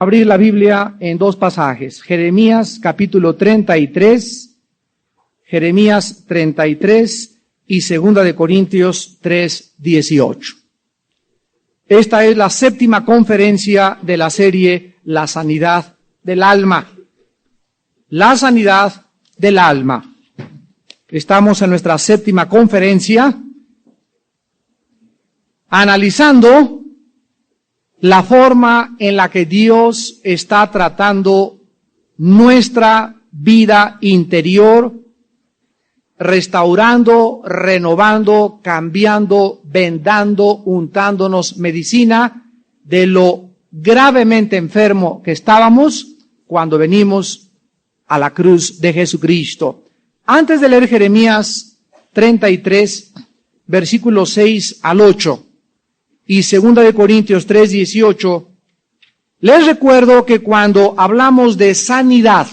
Abrir la Biblia en dos pasajes, Jeremías capítulo 33, Jeremías 33 y 2 de Corintios 3:18. Esta es la séptima conferencia de la serie La sanidad del alma. La sanidad del alma. Estamos en nuestra séptima conferencia analizando la forma en la que Dios está tratando nuestra vida interior, restaurando, renovando, cambiando, vendando, untándonos medicina de lo gravemente enfermo que estábamos cuando venimos a la cruz de Jesucristo. Antes de leer Jeremías 33, versículos 6 al 8, y 2 de Corintios 3:18, les recuerdo que cuando hablamos de sanidad,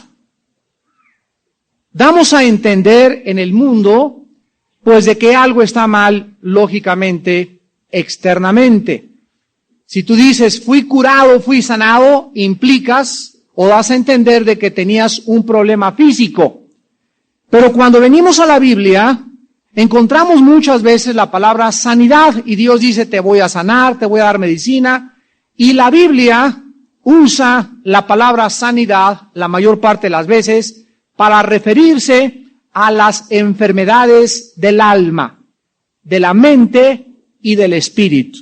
damos a entender en el mundo, pues de que algo está mal, lógicamente, externamente. Si tú dices, fui curado, fui sanado, implicas o das a entender de que tenías un problema físico. Pero cuando venimos a la Biblia, encontramos muchas veces la palabra sanidad y Dios dice, te voy a sanar, te voy a dar medicina. Y la Biblia usa la palabra sanidad la mayor parte de las veces para referirse a las enfermedades del alma, de la mente y del espíritu.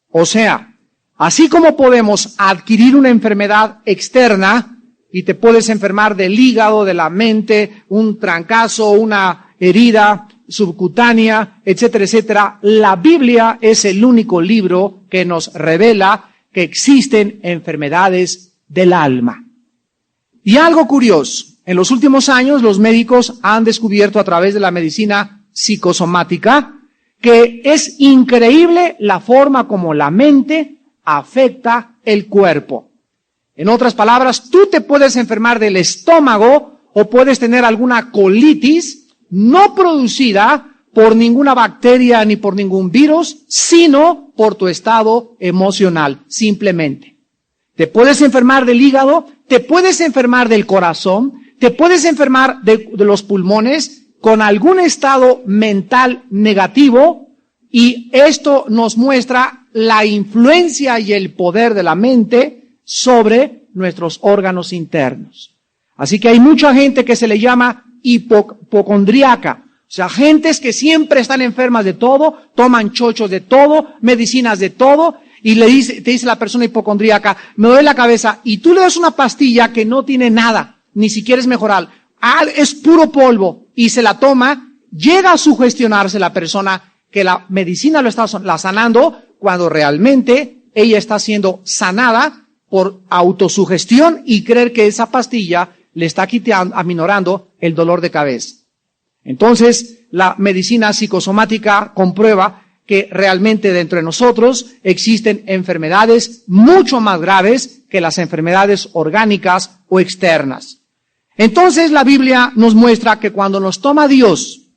O sea, así como podemos adquirir una enfermedad externa y te puedes enfermar del hígado, de la mente, un trancazo, una herida subcutánea, etcétera, etcétera, la Biblia es el único libro que nos revela que existen enfermedades del alma. Y algo curioso, en los últimos años los médicos han descubierto a través de la medicina psicosomática que es increíble la forma como la mente afecta el cuerpo. En otras palabras, tú te puedes enfermar del estómago o puedes tener alguna colitis no producida por ninguna bacteria ni por ningún virus, sino por tu estado emocional, simplemente. Te puedes enfermar del hígado, te puedes enfermar del corazón, te puedes enfermar de los pulmones con algún estado mental negativo, y esto nos muestra la influencia y el poder de la mente sobre nuestros órganos internos. Así que hay mucha gente que se le llama hipocondríaca, o sea, gentes que siempre están enfermas de todo, toman chochos de todo, medicinas de todo, y te dice la persona hipocondríaca, me duele la cabeza, y tú le das una pastilla que no tiene nada, ni siquiera es mejoral, es puro polvo, y se la toma, llega a sugestionarse la persona que la medicina lo está sanando, cuando realmente ella está siendo sanada por autosugestión y creer que esa pastilla le está aminorando el dolor de cabeza. Entonces, la medicina psicosomática comprueba que realmente dentro de nosotros existen enfermedades mucho más graves que las enfermedades orgánicas o externas. Entonces, la Biblia nos muestra que cuando nos toma Dios,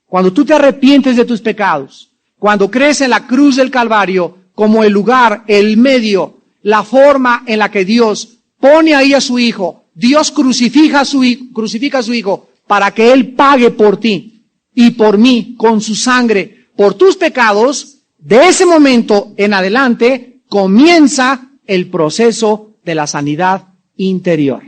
cuando tú te arrepientes de tus pecados, cuando crees en la cruz del Calvario como el lugar, el medio, la forma en la que Dios pone ahí a su Hijo, Dios crucifica a su Hijo para que Él pague por ti y por mí con su sangre, por tus pecados, de ese momento en adelante comienza el proceso de la sanidad interior.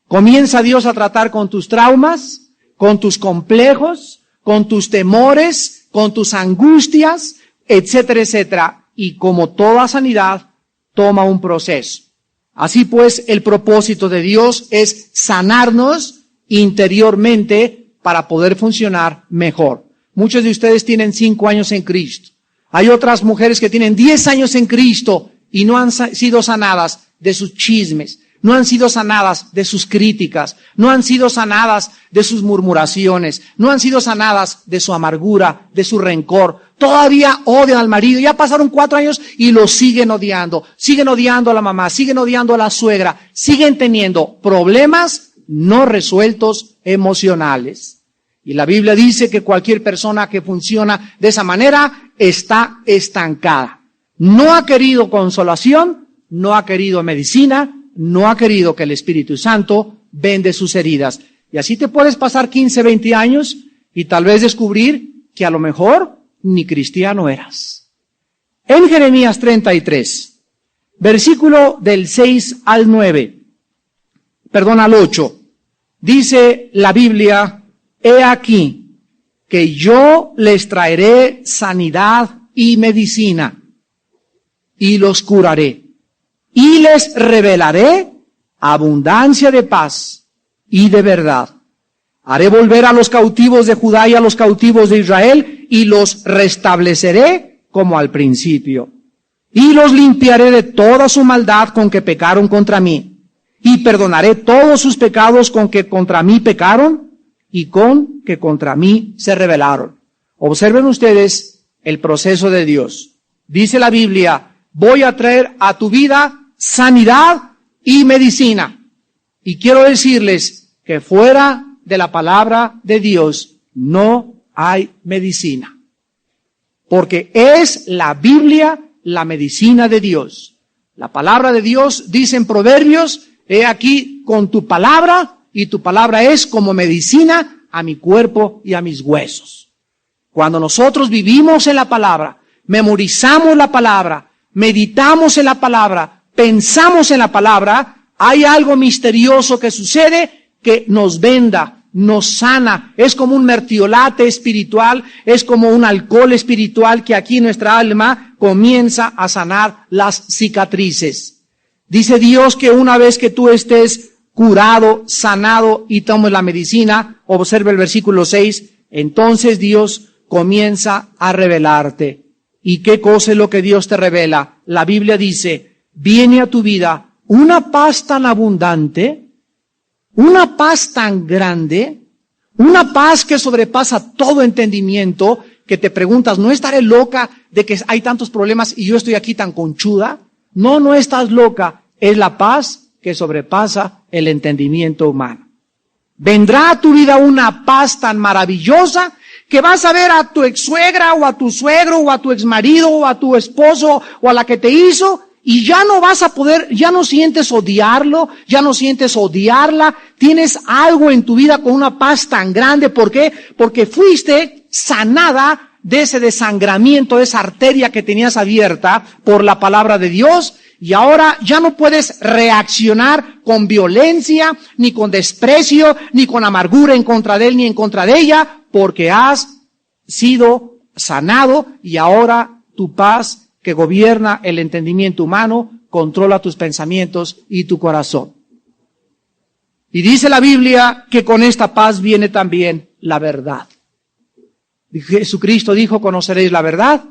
Comienza Dios a tratar con tus traumas, con tus complejos, con tus temores, con tus angustias, etcétera, etcétera. Y como toda sanidad, toma un proceso. Así pues, el propósito de Dios es sanarnos interiormente para poder funcionar mejor. Muchos de ustedes tienen 5 años en Cristo. Hay otras mujeres que tienen 10 años en Cristo y no han sido sanadas de sus chismes, no han sido sanadas de sus críticas, no han sido sanadas de sus murmuraciones, no han sido sanadas de su amargura, de su rencor. Todavía odian al marido, ya pasaron 4 años y lo siguen odiando a la mamá, siguen odiando a la suegra, siguen teniendo problemas no resueltos emocionales. Y la Biblia dice que cualquier persona que funciona de esa manera está estancada. No ha querido consolación, no ha querido medicina, no ha querido que el Espíritu Santo vende sus heridas. Y así te puedes pasar 15, 20 años y tal vez descubrir que a lo mejor ni cristiano eras. En Jeremías 33, versículo del 6 al 8, dice la Biblia: he aquí que yo les traeré sanidad y medicina, y los curaré, y les revelaré abundancia de paz y de verdad. Haré volver a los cautivos de Judá y a los cautivos de Israel, y los restableceré como al principio. Y los limpiaré de toda su maldad con que pecaron contra mí, y perdonaré todos sus pecados con que contra mí pecaron, y con que contra mí se rebelaron. Observen ustedes el proceso de Dios. Dice la Biblia: voy a traer a tu vida sanidad y medicina. Y quiero decirles que fuera de la palabra de Dios no hay medicina. Porque es la Biblia la medicina de Dios. La palabra de Dios dice en Proverbios: he aquí con tu palabra, y tu palabra es como medicina a mi cuerpo y a mis huesos. Cuando nosotros vivimos en la palabra, memorizamos la palabra, meditamos en la palabra, pensamos en la palabra, hay algo misterioso que sucede que nos venda, nos sana. Es como un mertiolate espiritual, es como un alcohol espiritual que aquí nuestra alma comienza a sanar las cicatrices. Dice Dios que una vez que tú estés curado, sanado y tomes la medicina, observa el versículo 6, entonces Dios comienza a revelarte. ¿Y qué cosa es lo que Dios te revela? La Biblia dice: viene a tu vida una paz tan abundante, una paz tan grande, una paz que sobrepasa todo entendimiento, que te preguntas: ¿no estaré loca de que hay tantos problemas y yo estoy aquí tan conchuda? No, no estás loca. Es la paz que sobrepasa el entendimiento humano. Vendrá a tu vida una paz tan maravillosa que vas a ver a tu ex-suegra o a tu suegro o a tu exmarido o a tu esposo o a la que te hizo, y ya no vas a poder, ya no sientes odiarlo, ya no sientes odiarla. Tienes algo en tu vida con una paz tan grande. ¿Por qué? Porque fuiste sanada de ese desangramiento, de esa arteria que tenías abierta por la palabra de Dios. Y ahora ya no puedes reaccionar con violencia, ni con desprecio, ni con amargura en contra de él, ni en contra de ella, porque has sido sanado, y ahora tu paz, que gobierna el entendimiento humano, controla tus pensamientos y tu corazón. Y dice la Biblia que con esta paz viene también la verdad. Jesucristo dijo: conoceréis la verdad,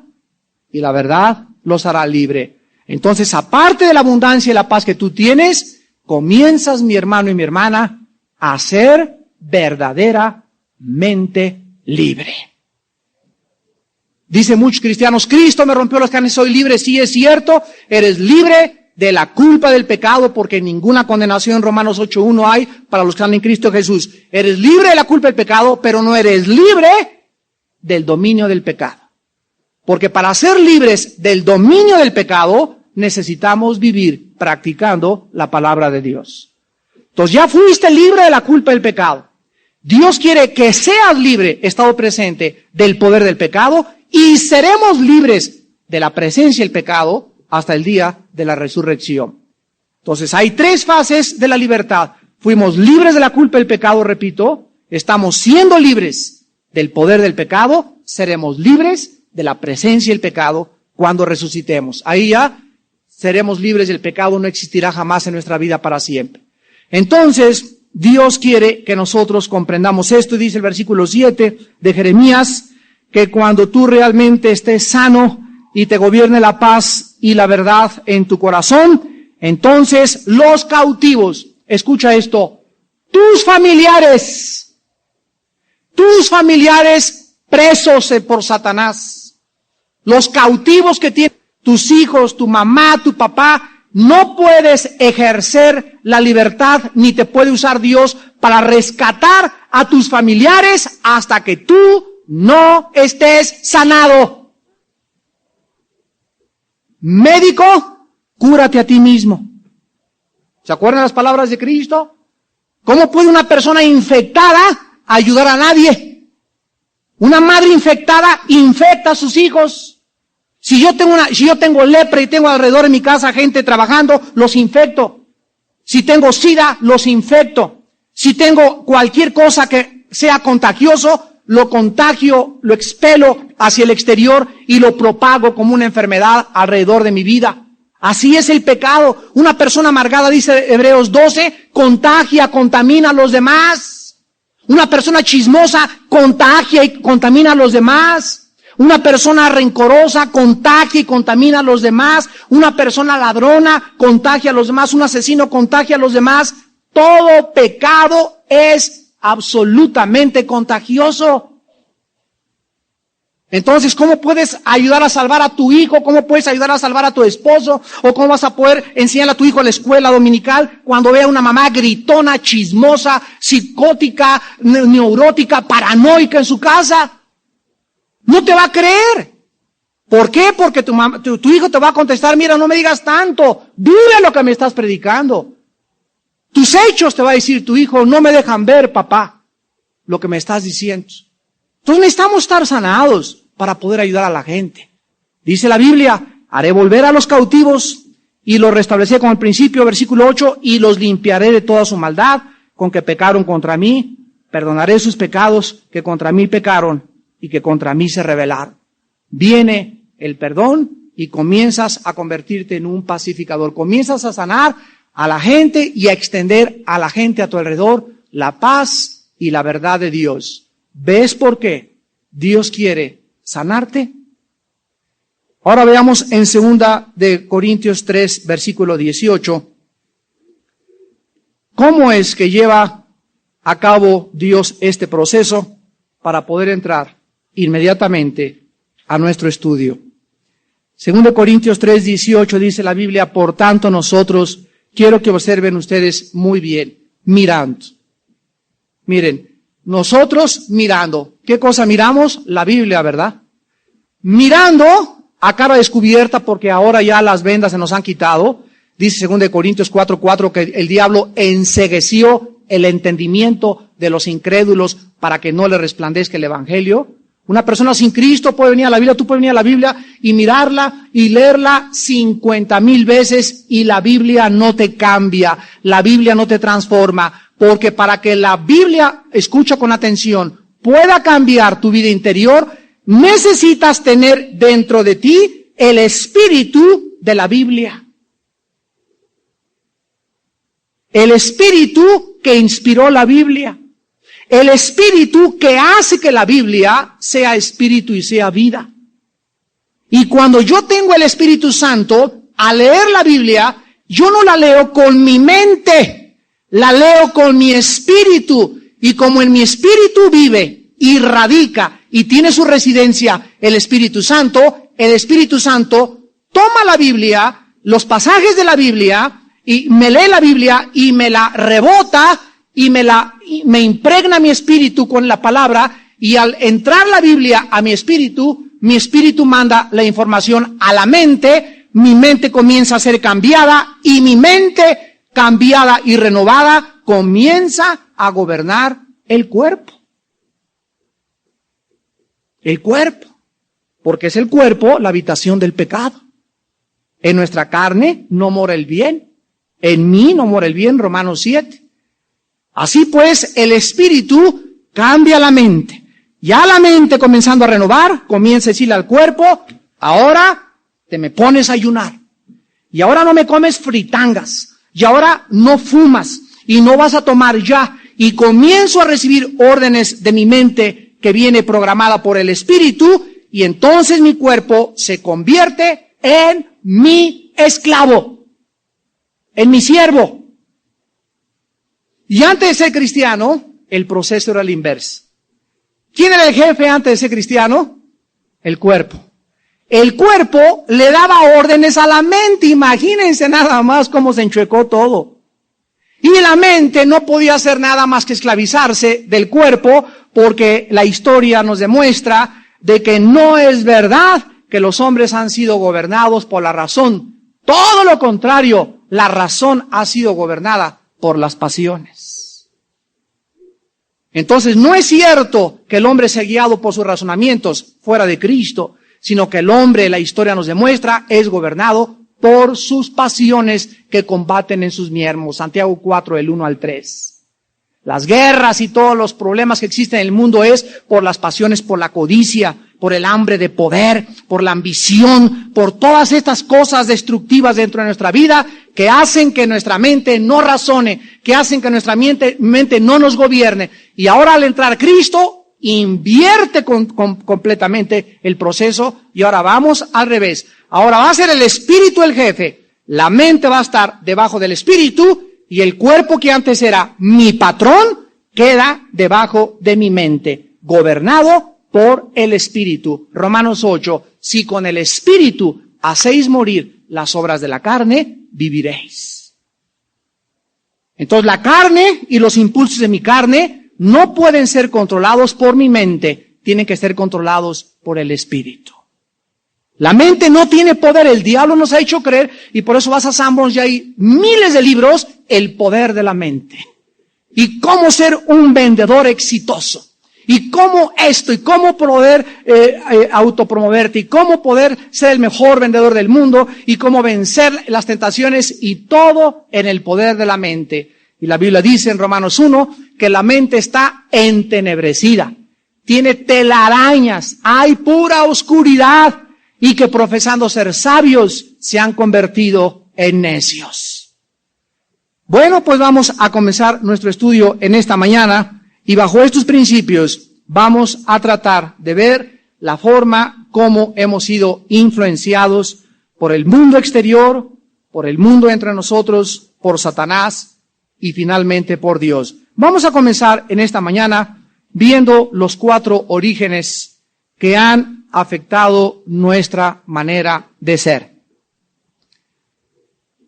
y la verdad los hará libre. Entonces, aparte de la abundancia y la paz que tú tienes, comienzas, mi hermano y mi hermana, a ser verdaderamente libre. Dicen muchos cristianos: Cristo me rompió las cadenas, soy libre. Sí, es cierto, eres libre de la culpa del pecado, porque ninguna condenación, Romanos 8:1, hay para los que están en Cristo Jesús. Eres libre de la culpa del pecado, pero no eres libre del dominio del pecado. Porque para ser libres del dominio del pecado, necesitamos vivir practicando la palabra de Dios. Entonces ya fuiste libre de la culpa del pecado. Dios quiere que seas libre, estado presente, del poder del pecado, y seremos libres de la presencia del pecado hasta el día de la resurrección. Entonces hay 3 fases de la libertad. Fuimos libres de la culpa del pecado, repito, estamos siendo libres del poder del pecado, seremos libres de la presencia del pecado cuando resucitemos. Ahí ya seremos libres del pecado, no existirá jamás en nuestra vida para siempre. Entonces, Dios quiere que nosotros comprendamos esto, y dice el versículo 7 de Jeremías, que cuando tú realmente estés sano y te gobierne la paz y la verdad en tu corazón, entonces los cautivos, escucha esto, tus familiares presos por Satanás, los cautivos que tienen tus hijos, tu mamá, tu papá, no puedes ejercer la libertad ni te puede usar Dios para rescatar a tus familiares hasta que tú no estés sanado. Médico, cúrate a ti mismo. ¿Se acuerdan las palabras de Cristo? ¿Cómo puede una persona infectada ayudar a nadie? Una madre infectada infecta a sus hijos. Si yo tengo lepra y tengo alrededor de mi casa gente trabajando, los infecto. Si tengo SIDA, los infecto. Si tengo cualquier cosa que sea contagioso, lo contagio, lo expelo hacia el exterior y lo propago como una enfermedad alrededor de mi vida. Así es el pecado. Una persona amargada, dice Hebreos 12, contamina a los demás. Una persona chismosa contagia y contamina a los demás. Una persona rencorosa contagia y contamina a los demás. Una persona ladrona contagia a los demás. Un asesino contagia a los demás. Todo pecado es absolutamente contagioso. Entonces, ¿cómo puedes ayudar a salvar a tu hijo? ¿Cómo puedes ayudar a salvar a tu esposo? ¿O cómo vas a poder enseñar a tu hijo a la escuela dominical cuando vea una mamá gritona, chismosa, psicótica, neurótica, paranoica en su casa? No te va a creer. ¿Por qué? Porque tu hijo te va a contestar, mira, no me digas tanto, vive lo que me estás predicando. Tus hechos te va a decir tu hijo, no me dejan ver, papá, lo que me estás diciendo. Entonces necesitamos estar sanados para poder ayudar a la gente. Dice la Biblia, haré volver a los cautivos y los restableceré como al principio, versículo 8, y los limpiaré de toda su maldad con que pecaron contra mí, perdonaré sus pecados que contra mí pecaron y que contra mí se rebelaron. Viene el perdón y comienzas a convertirte en un pacificador. Comienzas a sanar a la gente y a extender a la gente a tu alrededor la paz y la verdad de Dios. ¿Ves por qué Dios quiere sanarte? Ahora veamos en 2 de Corintios 3, versículo 18, cómo es que lleva a cabo Dios este proceso para poder entrar inmediatamente a nuestro estudio. 2 de Corintios 3, 18 dice la Biblia, por tanto nosotros, quiero que observen ustedes muy bien, mirando. Miren, nosotros mirando. ¿Qué cosa miramos? La Biblia, ¿verdad? Mirando a cara descubierta, porque ahora ya las vendas se nos han quitado. Dice 2 Corintios 4:4 que el diablo encegueció el entendimiento de los incrédulos para que no le resplandezca el evangelio. Una persona sin Cristo puede venir a la Biblia, tú puedes venir a la Biblia y mirarla y leerla 50,000 veces y la Biblia no te cambia, la Biblia no te transforma. Porque para que la Biblia, escucha con atención, pueda cambiar tu vida interior, necesitas tener dentro de ti el espíritu de la Biblia. El espíritu que inspiró la Biblia. El espíritu que hace que la Biblia sea espíritu y sea vida. Y cuando yo tengo el Espíritu Santo, al leer la Biblia, yo no la leo con mi mente. La leo con mi espíritu, y como en mi espíritu vive y radica y tiene su residencia el Espíritu Santo toma la Biblia, los pasajes de la Biblia, y me lee la Biblia y me la rebota y me impregna mi espíritu con la palabra, y al entrar la Biblia a mi espíritu manda la información a la mente, mi mente comienza a ser cambiada y mi mente cambiada y renovada, comienza a gobernar el cuerpo. El cuerpo. Porque es el cuerpo la habitación del pecado. En nuestra carne no mora el bien. En mí no mora el bien, Romanos 7. Así pues, el espíritu cambia la mente. Ya la mente comenzando a renovar, comienza a decirle al cuerpo, ahora te me pones a ayunar. Y ahora no me comes fritangas. Y ahora no fumas y no vas a tomar ya. Y comienzo a recibir órdenes de mi mente que viene programada por el Espíritu, y entonces mi cuerpo se convierte en mi esclavo, en mi siervo. Y antes de ser cristiano, el proceso era el inverso. ¿Quién era el jefe antes de ser cristiano? El cuerpo. El cuerpo le daba órdenes a la mente. Imagínense nada más cómo se enchuecó todo. Y la mente no podía hacer nada más que esclavizarse del cuerpo, porque la historia nos demuestra de que no es verdad que los hombres han sido gobernados por la razón. Todo lo contrario, la razón ha sido gobernada por las pasiones. Entonces, no es cierto que el hombre sea guiado por sus razonamientos fuera de Cristo, sino que el hombre, la historia nos demuestra, es gobernado por sus pasiones que combaten en sus miembros. Santiago 4, del 1 al 3. Las guerras y todos los problemas que existen en el mundo es por las pasiones, por la codicia, por el hambre de poder, por la ambición, por todas estas cosas destructivas dentro de nuestra vida que hacen que nuestra mente no razone, que hacen que nuestra mente no nos gobierne. Y ahora al entrar Cristo, invierte completamente el proceso y ahora vamos al revés. Ahora va a ser el espíritu el jefe, la mente va a estar debajo del espíritu y el cuerpo que antes era mi patrón queda debajo de mi mente, gobernado por el espíritu. Romanos 8, si con el espíritu hacéis morir las obras de la carne, viviréis. Entonces la carne y los impulsos de mi carne no pueden ser controlados por mi mente, tienen que ser controlados por el espíritu. La mente no tiene poder, el diablo nos ha hecho creer, y por eso vas a Sanborns y hay miles de libros, el poder de la mente. Y cómo ser un vendedor exitoso. Y cómo esto, y cómo poder autopromoverte, y cómo poder ser el mejor vendedor del mundo, y cómo vencer las tentaciones, y todo en el poder de la mente. Y la Biblia dice en Romanos 1 que la mente está entenebrecida, tiene telarañas, hay pura oscuridad, y que profesando ser sabios se han convertido en necios. Bueno, pues vamos a comenzar nuestro estudio en esta mañana y bajo estos principios vamos a tratar de ver la forma como hemos sido influenciados por el mundo exterior, por el mundo entre nosotros, por Satanás y finalmente por Dios. Vamos a comenzar en esta mañana viendo los 4 orígenes que han afectado nuestra manera de ser.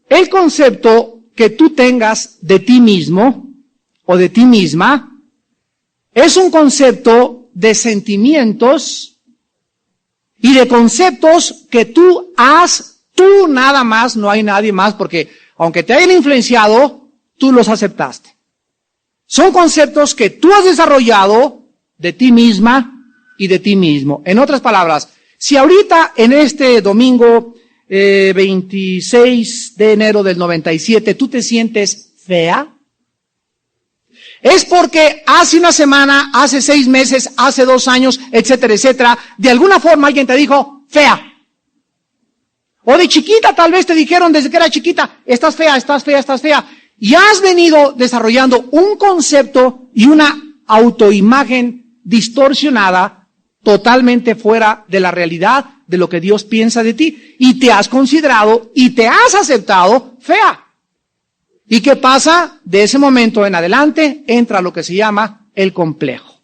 El concepto que tú tengas de ti mismo o de ti misma es un concepto de sentimientos y de conceptos que tú nada más, no hay nadie más, porque aunque te hayan influenciado, tú los aceptaste. Son conceptos que tú has desarrollado de ti misma y de ti mismo. En otras palabras, si ahorita en este domingo 26 de enero del 97 tú te sientes fea, es porque hace una semana, hace 6 meses, hace 2 años, etcétera, etcétera, de alguna forma alguien te dijo fea. O de chiquita tal vez te dijeron desde que era chiquita, estás fea, estás fea, estás fea. Y has venido desarrollando un concepto y una autoimagen distorsionada totalmente fuera de la realidad de lo que Dios piensa de ti. Y te has considerado y te has aceptado fea. ¿Y qué pasa? De ese momento en adelante entra lo que se llama el complejo.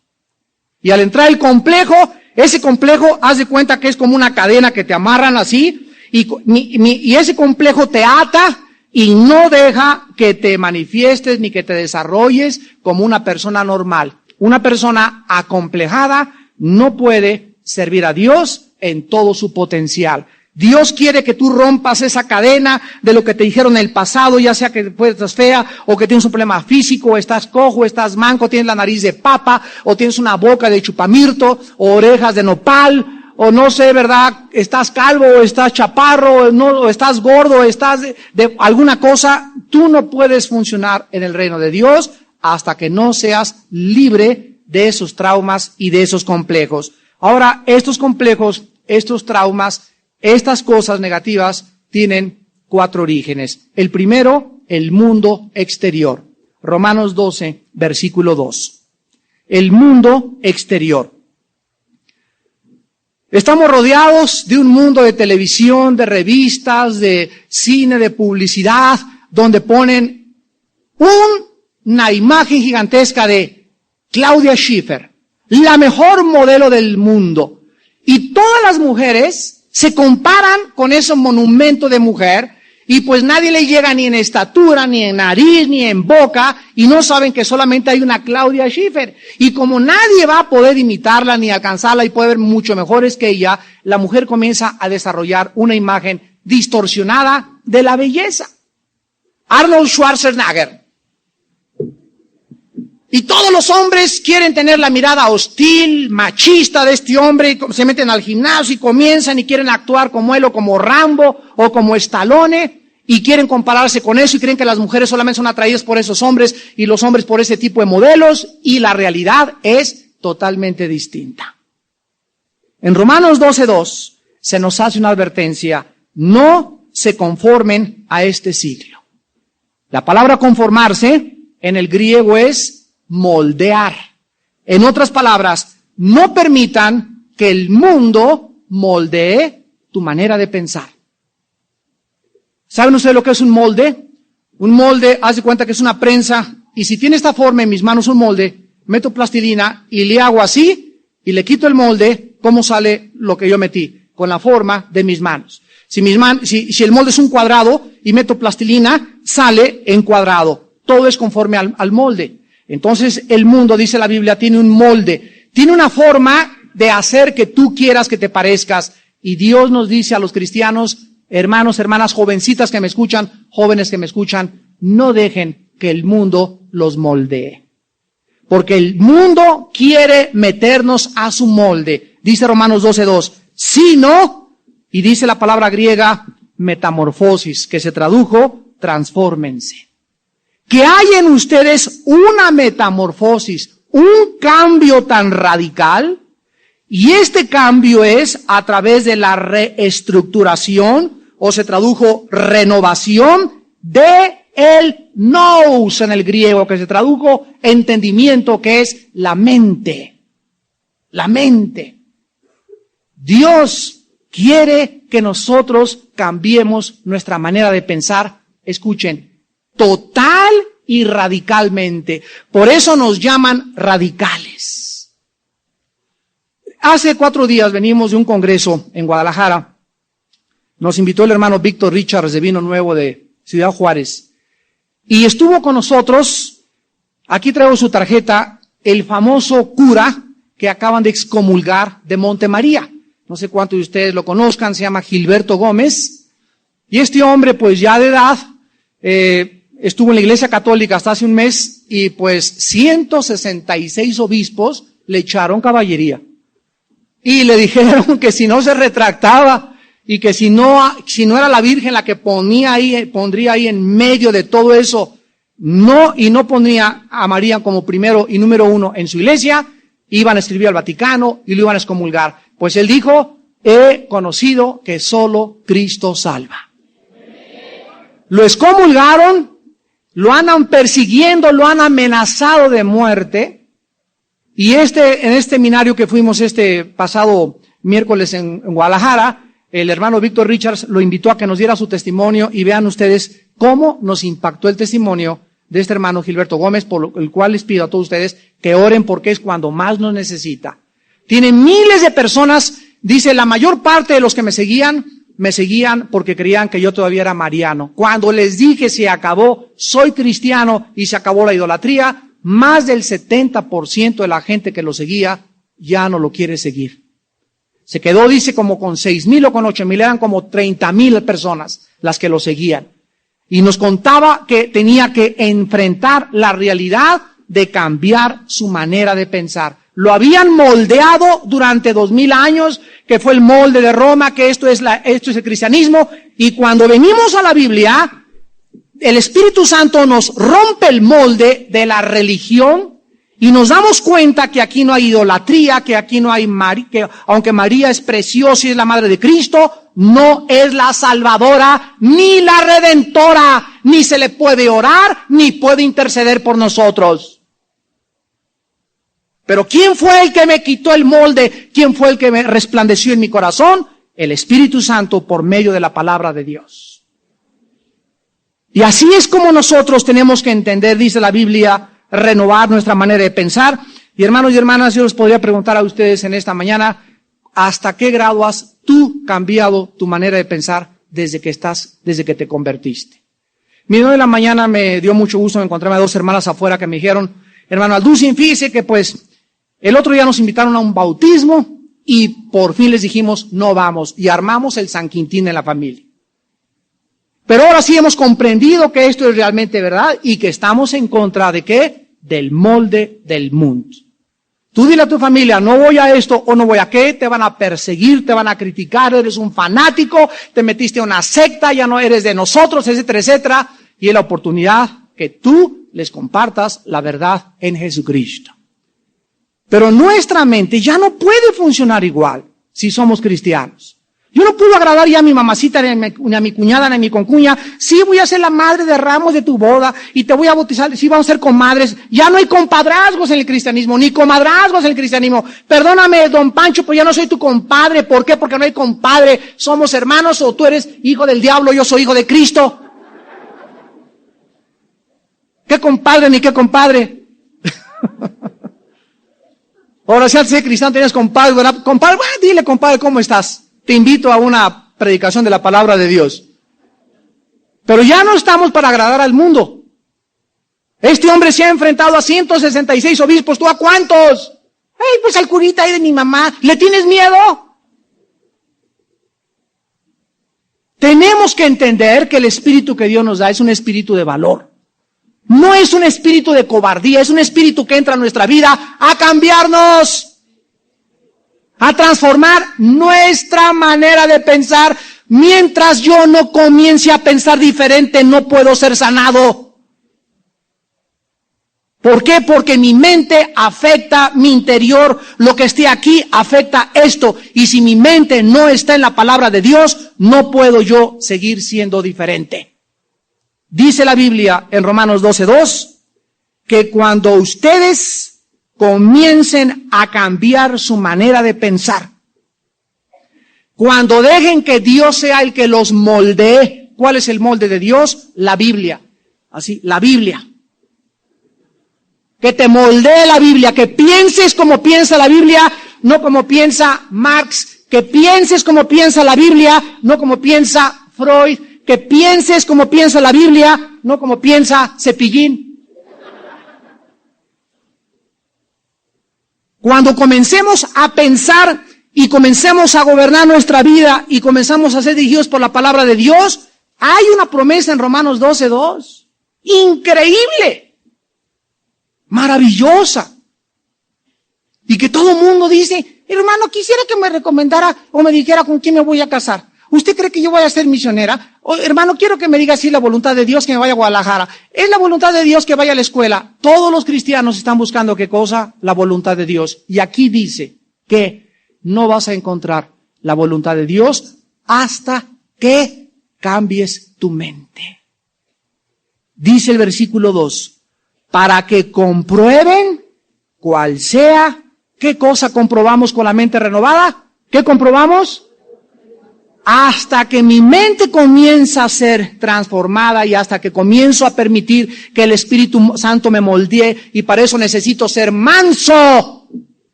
Y al entrar el complejo, ese complejo, haz de cuenta que es como una cadena que te amarran así, y ese complejo te ata y no deja que te manifiestes ni que te desarrolles como una persona normal. Una persona acomplejada no puede servir a Dios en todo su potencial. Dios quiere que tú rompas esa cadena de lo que te dijeron en el pasado, ya sea que estás fea, o que tienes un problema físico, o estás cojo, o estás manco, tienes la nariz de papa, o tienes una boca de chupamirto, o orejas de nopal, o no sé, ¿verdad? Estás calvo, o estás chaparro, o estás gordo, o estás de alguna cosa. Tú no puedes funcionar en el reino de Dios hasta que no seas libre de esos traumas y de esos complejos. Ahora, estos complejos, estos traumas, estas cosas negativas tienen 4 orígenes. El primero, el mundo exterior. Romanos 12, versículo 2. El mundo exterior. Estamos rodeados de un mundo de televisión, de revistas, de cine, de publicidad, donde ponen una imagen gigantesca de Claudia Schiffer, la mejor modelo del mundo. Y todas las mujeres se comparan con ese monumento de mujer y pues nadie le llega ni en estatura, ni en nariz, ni en boca y no saben que solamente hay una Claudia Schiffer. Y como nadie va a poder imitarla ni alcanzarla y puede ver mucho mejores que ella, la mujer comienza a desarrollar una imagen distorsionada de la belleza. Arnold Schwarzenegger. Y todos los hombres quieren tener la mirada hostil, machista de este hombre, y se meten al gimnasio y comienzan y quieren actuar como él o como Rambo o como Stallone y quieren compararse con eso y creen que las mujeres solamente son atraídas por esos hombres y los hombres por ese tipo de modelos, y la realidad es totalmente distinta. En Romanos 12:2 se nos hace una advertencia: no se conformen a este siglo. La palabra conformarse en el griego es moldear. En otras palabras, no permitan que el mundo moldee tu manera de pensar. ¿Saben ustedes lo que es un molde? Un molde, haz de cuenta que es una prensa, y si tiene esta forma en mis manos un molde, meto plastilina y le hago así, y le quito el molde, ¿cómo sale lo que yo metí? Con la forma de mis manos. Si el molde es un cuadrado y meto plastilina, sale en cuadrado. Todo es conforme al molde. Entonces el mundo, dice la Biblia, tiene un molde, tiene una forma de hacer que tú quieras que te parezcas. Y Dios nos dice a los cristianos, hermanos, hermanas, jovencitas que me escuchan, jóvenes que me escuchan, no dejen que el mundo los moldee. Porque el mundo quiere meternos a su molde. Dice Romanos 12:2, sino, y dice la palabra griega, metamorfosis, que se tradujo, transfórmense. Que hay en ustedes una metamorfosis, un cambio tan radical, y este cambio es a través de la reestructuración, o se tradujo renovación, de el nous en el griego, que se tradujo entendimiento, que es la mente. La mente. Dios quiere que nosotros cambiemos nuestra manera de pensar. Escuchen, total y radicalmente. Por eso nos llaman radicales. Hace 4 días venimos de un congreso en Guadalajara. Nos invitó el hermano Víctor Richards de Vino Nuevo de Ciudad Juárez. Y estuvo con nosotros, aquí traigo su tarjeta, el famoso cura que acaban de excomulgar de Montemaría. No sé cuántos de ustedes lo conozcan, se llama Gilberto Gómez. Y este hombre, pues ya de edad, estuvo en la Iglesia Católica hasta hace un mes y pues 166 obispos le echaron caballería. Y le dijeron que si no se retractaba y que si no era la Virgen la que pondría ahí en medio de todo eso, no pondría a María como primero y número 1 en su iglesia, iban a escribir al Vaticano y lo iban a excomulgar. Pues él dijo, he conocido que solo Cristo salva. Lo excomulgaron, lo andan persiguiendo, lo han amenazado de muerte. Y en este seminario que fuimos este pasado miércoles en Guadalajara, el hermano Víctor Richards lo invitó a que nos diera su testimonio y vean ustedes cómo nos impactó el testimonio de este hermano Gilberto Gómez, por el cual les pido a todos ustedes que oren porque es cuando más nos necesita. Tiene miles de personas, dice la mayor parte de los que me seguían porque creían que yo todavía era mariano. Cuando les dije se acabó, soy cristiano y se acabó la idolatría, más del 70% de la gente que lo seguía ya no lo quiere seguir. Se quedó, dice, como con 6,000 o con 8,000, eran como 30,000 personas las que lo seguían. Y nos contaba que tenía que enfrentar la realidad de cambiar su manera de pensar. Lo habían moldeado durante 2000 años, que fue el molde de Roma, que esto es el cristianismo. Y cuando venimos a la Biblia, el Espíritu Santo nos rompe el molde de la religión y nos damos cuenta que aquí no hay idolatría, que aquí no hay que aunque María es preciosa y es la madre de Cristo, no es la salvadora ni la redentora, ni se le puede orar, ni puede interceder por nosotros. Pero ¿quién fue el que me quitó el molde? ¿Quién fue el que me resplandeció en mi corazón? El Espíritu Santo por medio de la palabra de Dios. Y así es como nosotros tenemos que entender, dice la Biblia, renovar nuestra manera de pensar. Y hermanos y hermanas, yo les podría preguntar a ustedes en esta mañana, ¿hasta qué grado has tú cambiado tu manera de pensar desde que te convertiste? Mi hoy de la mañana me dio mucho gusto encontrarme a 2 hermanas afuera que me dijeron, hermano Alducin, fíjese que pues el otro día nos invitaron a un bautismo y por fin les dijimos, no vamos, y armamos el San Quintín en la familia. Pero ahora sí hemos comprendido que esto es realmente verdad y que estamos en contra de ¿qué? Del molde del mundo. Tú dile a tu familia, no voy a esto o no voy a qué, te van a perseguir, te van a criticar, eres un fanático, te metiste en una secta, ya no eres de nosotros, etcétera, etcétera. Y es la oportunidad que tú les compartas la verdad en Jesucristo. Pero nuestra mente ya no puede funcionar igual si somos cristianos. Yo no puedo agradar ya a mi mamacita, ni a mi cuñada, ni a mi concuña. Sí, voy a ser la madre de ramos de tu boda y te voy a bautizar. Sí, vamos a ser comadres. Ya no hay compadrazgos en el cristianismo, ni comadrazgos en el cristianismo. Perdóname, don Pancho, pero ya no soy tu compadre. ¿Por qué? Porque no hay compadre. Somos hermanos, o tú eres hijo del diablo, yo soy hijo de Cristo. ¿Qué compadre ni qué compadre? Ahora, si antes de cristiano tenías compadre, ¿verdad? Compadre, bueno, dile, compadre, ¿cómo estás? Te invito a una predicación de la palabra de Dios. Pero ya no estamos para agradar al mundo. Este hombre se ha enfrentado a 166 obispos. ¿Tú a cuántos? Ay, pues al curita ahí de mi mamá. ¿Le tienes miedo? Tenemos que entender que el espíritu que Dios nos da es un espíritu de valor. No es un espíritu de cobardía, es un espíritu que entra a nuestra vida a cambiarnos, a transformar nuestra manera de pensar. Mientras yo no comience a pensar diferente, no puedo ser sanado. ¿Por qué? Porque mi mente afecta mi interior. Lo que esté aquí afecta esto. Y si mi mente no está en la palabra de Dios, no puedo yo seguir siendo diferente. Dice la Biblia en Romanos 12:2 que cuando ustedes comiencen a cambiar su manera de pensar, cuando dejen que Dios sea el que los moldee. ¿Cuál es el molde de Dios? La Biblia. Así, la Biblia. Que te moldee la Biblia, que pienses como piensa la Biblia, no como piensa Marx, que pienses como piensa la Biblia, no como piensa Freud, que pienses como piensa la Biblia, no como piensa Cepillín. Cuando comencemos a pensar y comencemos a gobernar nuestra vida y comenzamos a ser dirigidos por la palabra de Dios, hay una promesa en Romanos 12:2. Increíble. Maravillosa. Y que todo el mundo dice, hermano, quisiera que me recomendara o me dijera con quién me voy a casar. ¿Usted cree que yo voy a ser misionera? Hermano, quiero que me diga si es la voluntad de Dios que me vaya a Guadalajara. ¿Es la voluntad de Dios que vaya a la escuela? Todos los cristianos están buscando ¿qué cosa? La voluntad de Dios. Y aquí dice que no vas a encontrar la voluntad de Dios hasta que cambies tu mente. Dice el versículo 2, para que comprueben cuál sea. ¿Qué cosa comprobamos con la mente renovada? ¿Qué comprobamos? Hasta que mi mente comienza a ser transformada y hasta que comienzo a permitir que el Espíritu Santo me moldee, y para eso necesito ser manso,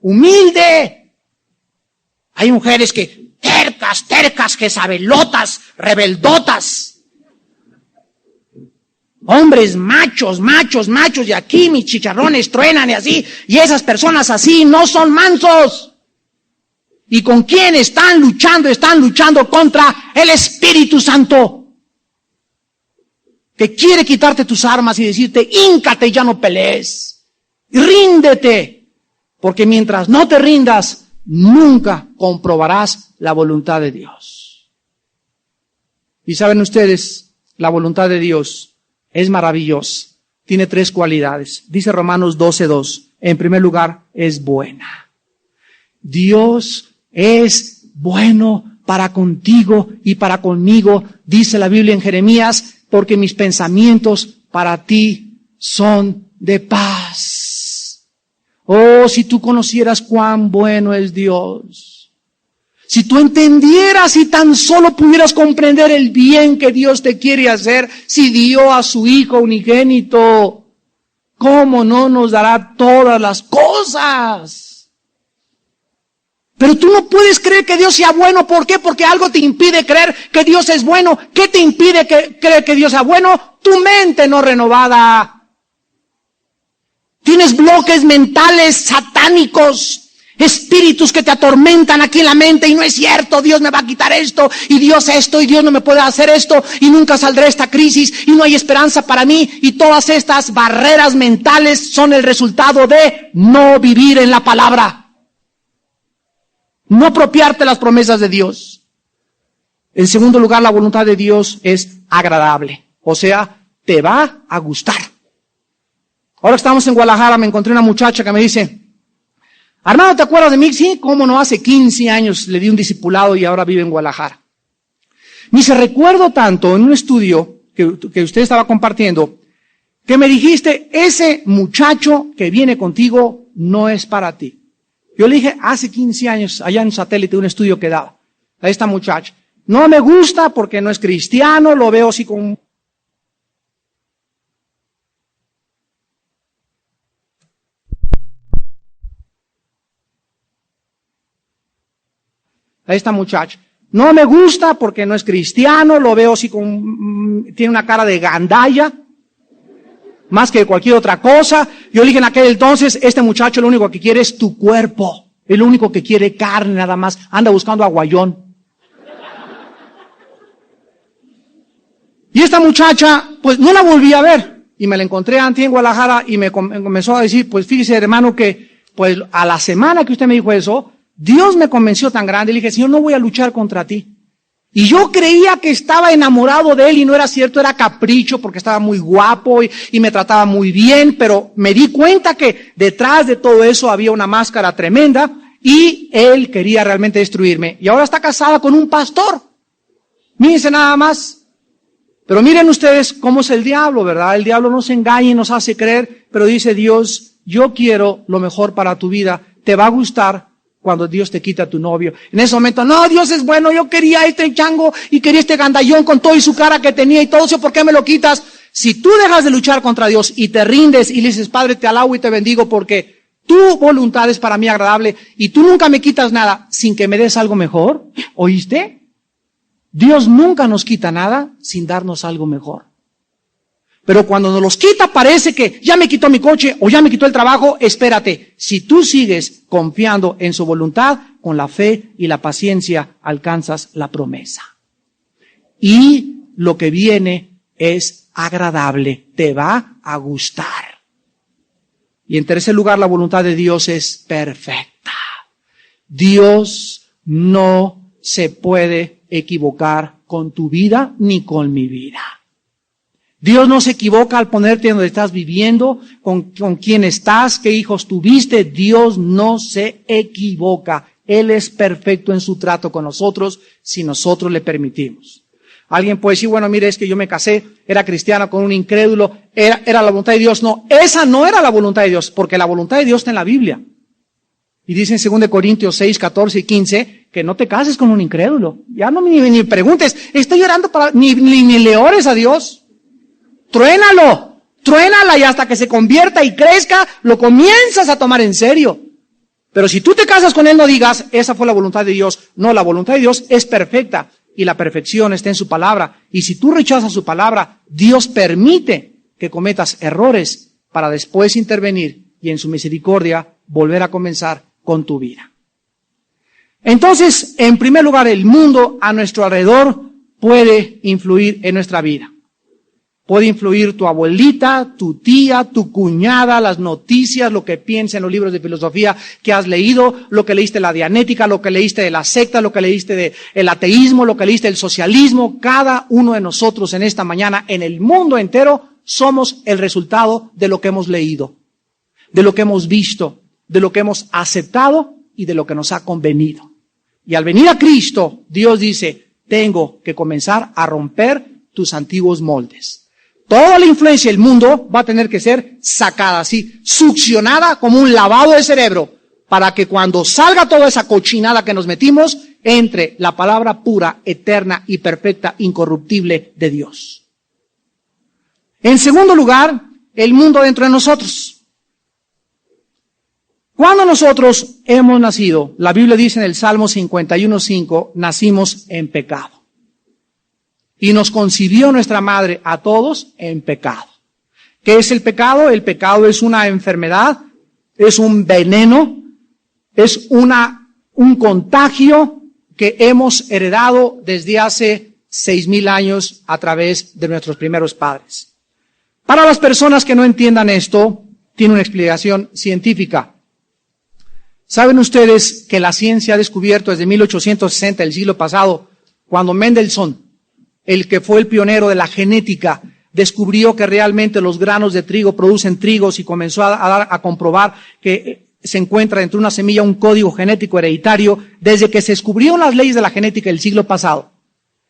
humilde. Hay mujeres que tercas, que sabelotas, rebeldotas. Hombres machos, y aquí mis chicharrones truenan y así, y esas personas así no son mansos. ¿Y con quién están luchando? Están luchando contra el Espíritu Santo, que quiere quitarte tus armas y decirte, híncate y ya no pelees. Ríndete, porque mientras no te rindas, nunca comprobarás la voluntad de Dios. Y saben ustedes, la voluntad de Dios es maravillosa. Tiene 3 cualidades. Dice Romanos 12:2. En primer lugar, es buena. Dios es bueno para contigo y para conmigo, dice la Biblia en Jeremías, porque mis pensamientos para ti son de paz. Oh, si tú conocieras cuán bueno es Dios. Si tú entendieras y tan solo pudieras comprender el bien que Dios te quiere hacer, si dio a su Hijo unigénito, ¿cómo no nos dará todas las cosas? Pero tú no puedes creer que Dios sea bueno. ¿Por qué? Porque algo te impide creer que Dios es bueno. ¿Qué te impide creer que Dios sea bueno? Tu mente no renovada. Tienes bloques mentales satánicos Espíritus que te atormentan aquí en la mente y no es cierto, Dios me va a quitar esto y Dios esto y Dios no me puede hacer esto y nunca saldré de esta crisis y no hay esperanza para mí, y todas estas barreras mentales son el resultado de no vivir en la palabra, no apropiarte las promesas de Dios. En segundo lugar, la voluntad de Dios es agradable, o sea, te va a gustar. Ahora estamos en Guadalajara, me encontré una muchacha que me dice: Armando, ¿te acuerdas de mí? Sí, cómo no, hace 15 años le di un discipulado y ahora vive en Guadalajara. Me dice: recuerdo tanto en un estudio que usted estaba compartiendo, que me dijiste, ese muchacho que viene contigo no es para ti. Yo le dije, hace 15 años, allá en Satélite, un estudio que daba a esta muchacha: no me gusta porque no es cristiano, lo veo así con... a esta muchacha. No me gusta porque no es cristiano, lo veo así tiene una cara de gandalla, más que cualquier otra cosa. Yo le dije en aquel entonces, este muchacho lo único que quiere es tu cuerpo, es lo único que quiere, carne nada más, anda buscando aguayón. Y esta muchacha, pues no la volví a ver, y me la encontré antes en Guadalajara y me comenzó a decir, pues fíjese hermano que, pues a la semana que usted me dijo eso, Dios me convenció tan grande. Le dije: Señor, no voy a luchar contra ti. Y yo creía que estaba enamorado de él y no era cierto, era capricho porque estaba muy guapo y me trataba muy bien, pero me di cuenta que detrás de todo eso había una máscara tremenda y él quería realmente destruirme. Y ahora está casada con un pastor. Mírense nada más. Pero miren ustedes cómo es el diablo, ¿verdad? El diablo nos engaña y nos hace creer, pero dice Dios: yo quiero lo mejor para tu vida, te va a gustar cuando Dios te quita a tu novio. En ese momento, no, Dios es bueno, yo quería este chango y quería este gandallón con todo y su cara que tenía y todo eso, ¿por qué me lo quitas? Si tú dejas de luchar contra Dios y te rindes y le dices: Padre, te alabo y te bendigo porque tu voluntad es para mí agradable y tú nunca me quitas nada sin que me des algo mejor, ¿oíste? Dios nunca nos quita nada sin darnos algo mejor. Pero cuando nos los quita parece que ya me quitó mi coche o ya me quitó el trabajo. Espérate, si tú sigues confiando en su voluntad, con la fe y la paciencia alcanzas la promesa. Y lo que viene es agradable, te va a gustar. Y en tercer lugar, la voluntad de Dios es perfecta. Dios no se puede equivocar con tu vida ni con mi vida. Dios no se equivoca al ponerte donde estás viviendo, con quién estás, qué hijos tuviste. Dios no se equivoca. Él es perfecto en su trato con nosotros si nosotros le permitimos. Alguien puede decir: bueno, mire, es que yo me casé, era cristiano con un incrédulo, era la voluntad de Dios. No, esa no era la voluntad de Dios, porque la voluntad de Dios está en la Biblia. Y dice en 2 Corintios 6, 14 y 15, que no te cases con un incrédulo. Ya no ni preguntes, estoy llorando ni le ores a Dios. Truénala y hasta que se convierta y crezca, lo comienzas a tomar en serio. Pero si tú te casas con él, no digas: esa fue la voluntad de Dios. No, la voluntad de Dios es perfecta y la perfección está en su palabra. Y si tú rechazas su palabra, Dios permite que cometas errores para después intervenir y en su misericordia volver a comenzar con tu vida. Entonces, en primer lugar, el mundo a nuestro alrededor puede influir en nuestra vida. Puede influir tu abuelita, tu tía, tu cuñada, las noticias, lo que piensa en los libros de filosofía que has leído, lo que leíste de la dianética, lo que leíste de la secta, lo que leíste del ateísmo, lo que leíste del socialismo. Cada uno de nosotros en esta mañana, en el mundo entero, somos el resultado de lo que hemos leído, de lo que hemos visto, de lo que hemos aceptado y de lo que nos ha convenido. Y al venir a Cristo, Dios dice: tengo que comenzar a romper tus antiguos moldes. Toda la influencia del mundo va a tener que ser sacada así, succionada como un lavado de cerebro, para que cuando salga toda esa cochinada que nos metimos, entre la palabra pura, eterna y perfecta, incorruptible de Dios. En segundo lugar, el mundo dentro de nosotros. Cuando nosotros hemos nacido, la Biblia dice en el Salmo 51:5, nacimos en pecado. Y nos concibió nuestra madre a todos en pecado. ¿Qué es el pecado? El pecado es una enfermedad, es un veneno, es un contagio que hemos heredado desde hace 6,000 años a través de nuestros primeros padres. Para las personas que no entiendan esto, tiene una explicación científica. ¿Saben ustedes que la ciencia ha descubierto desde 1860, el siglo pasado, cuando Mendelssohn, el que fue el pionero de la genética, descubrió que realmente los granos de trigo producen trigos y comenzó a comprobar que se encuentra dentro de una semilla un código genético hereditario? Desde que se descubrieron las leyes de la genética el siglo pasado,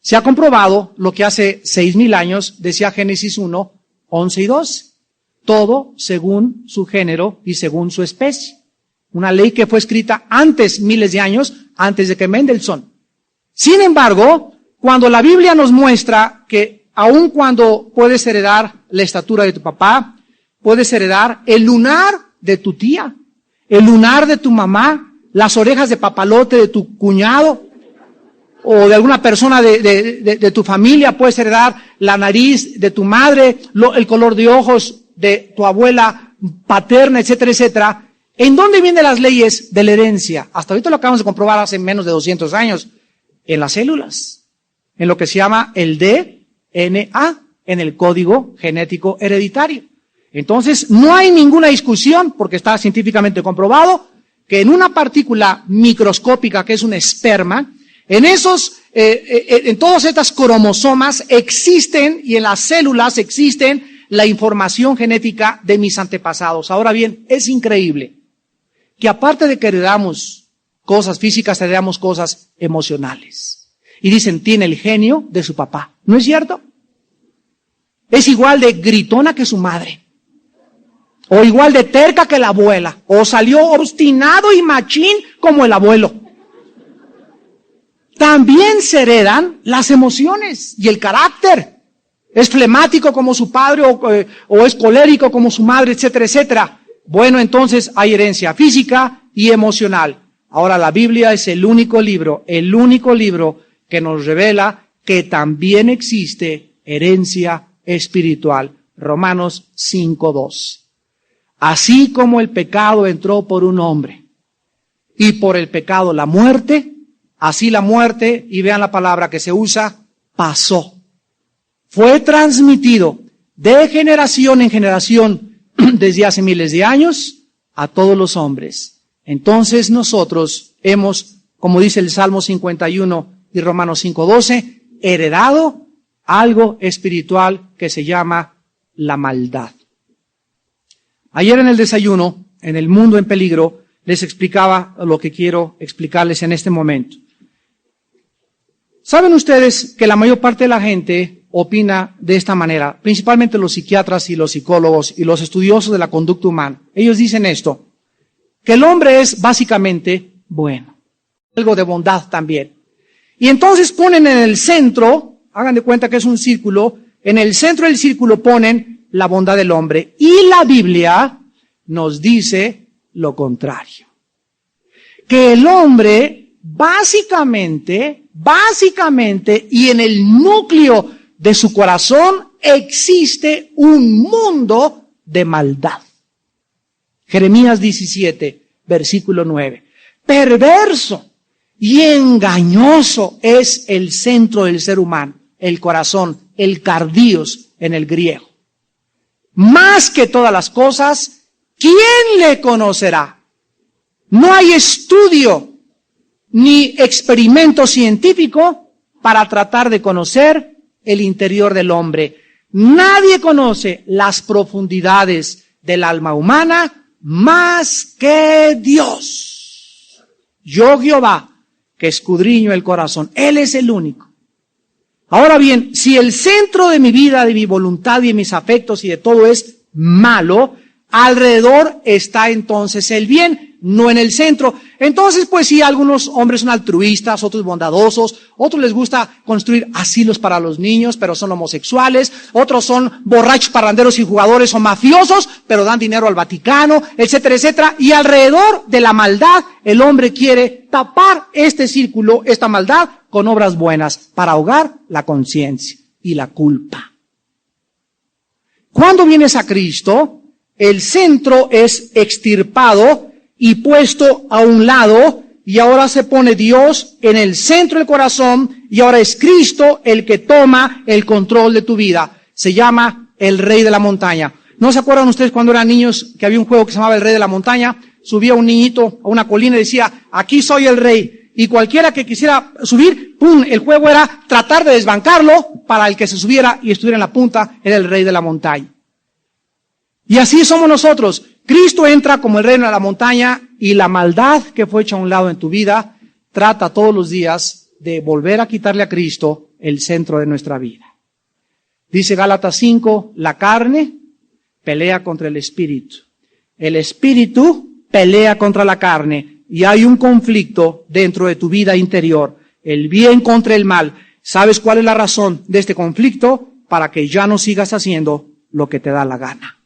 se ha comprobado lo que hace 6,000 años decía Génesis 1, 11 y 12. Todo según su género y según su especie. Una ley que fue escrita antes, miles de años, antes de que Mendelssohn. Sin embargo, cuando la Biblia nos muestra que aun cuando puedes heredar la estatura de tu papá, puedes heredar el lunar de tu tía, el lunar de tu mamá, las orejas de papalote de tu cuñado, o de alguna persona de tu familia, puedes heredar la nariz de tu madre, el color de ojos de tu abuela paterna, etcétera, etcétera. ¿En dónde vienen las leyes de la herencia? Hasta ahorita lo acabamos de comprobar hace menos de 200 años. En las células, en lo que se llama el DNA, en el código genético hereditario. Entonces, no hay ninguna discusión, porque está científicamente comprobado, que en una partícula microscópica, que es un esperma, en todas estas cromosomas existen, y en las células existen la información genética de mis antepasados. Ahora bien, es increíble que aparte de que heredamos cosas físicas, heredamos cosas emocionales. Y dicen, tiene el genio de su papá. ¿No es cierto? Es igual de gritona que su madre. O igual de terca que la abuela. O salió obstinado y machín como el abuelo. También se heredan las emociones y el carácter. Es flemático como su padre o es colérico como su madre, etcétera, etcétera. Bueno, entonces hay herencia física y emocional. Ahora la Biblia es el único libro que nos revela que también existe herencia espiritual. Romanos 5:2. Así como el pecado entró por un hombre y por el pecado la muerte, así la muerte, y vean la palabra que se usa, pasó. Fue transmitido de generación en generación desde hace miles de años a todos los hombres. Entonces nosotros hemos, como dice el Salmo 51 y Romanos 5:12, heredado algo espiritual que se llama la maldad. Ayer en el desayuno, en El Mundo en Peligro, les explicaba lo que quiero explicarles en este momento. ¿Saben ustedes que la mayor parte de la gente opina de esta manera? Principalmente los psiquiatras y los psicólogos y los estudiosos de la conducta humana. Ellos dicen esto, que el hombre es básicamente bueno, algo de bondad también. Y entonces ponen en el centro, hagan de cuenta que es un círculo, en el centro del círculo ponen la bondad del hombre. Y la Biblia nos dice lo contrario. Que el hombre básicamente, y en el núcleo de su corazón existe un mundo de maldad. Jeremías 17, versículo 9. Perverso y engañoso es el centro del ser humano, el corazón, el cardios en el griego. Más que todas las cosas, ¿quién le conocerá? No hay estudio ni experimento científico para tratar de conocer el interior del hombre. Nadie conoce las profundidades del alma humana más que Dios. Yo, Jehová, que escudriño el corazón. Él es el único. Ahora bien, si el centro de mi vida, de mi voluntad y de mis afectos y de todo es malo, alrededor está entonces el bien, no en el centro. Entonces, pues sí, algunos hombres son altruistas, otros bondadosos, otros les gusta construir asilos para los niños, pero son homosexuales, otros son borrachos, parranderos y jugadores o mafiosos, pero dan dinero al Vaticano, etcétera, etcétera. Y alrededor de la maldad, el hombre quiere tapar este círculo, esta maldad, con obras buenas, para ahogar la conciencia y la culpa. Cuando vienes a Cristo, el centro es extirpado y puesto a un lado, y ahora se pone Dios en el centro del corazón, y ahora es Cristo el que toma el control de tu vida. Se llama el Rey de la Montaña. ¿No se acuerdan ustedes cuando eran niños que había un juego que se llamaba el Rey de la Montaña? Subía un niñito a una colina y decía, aquí soy el rey. Y cualquiera que quisiera subir, ¡pum!, el juego era tratar de desbancarlo para el que se subiera y estuviera en la punta, era el Rey de la Montaña. Y así somos nosotros. Cristo entra como el Rey de la Montaña y la maldad que fue hecha a un lado en tu vida trata todos los días de volver a quitarle a Cristo el centro de nuestra vida. Dice Gálatas 5, la carne pelea contra el espíritu. El espíritu pelea contra la carne y hay un conflicto dentro de tu vida interior. El bien contra el mal. ¿Sabes cuál es la razón de este conflicto? Para que ya no sigas haciendo lo que te da la gana.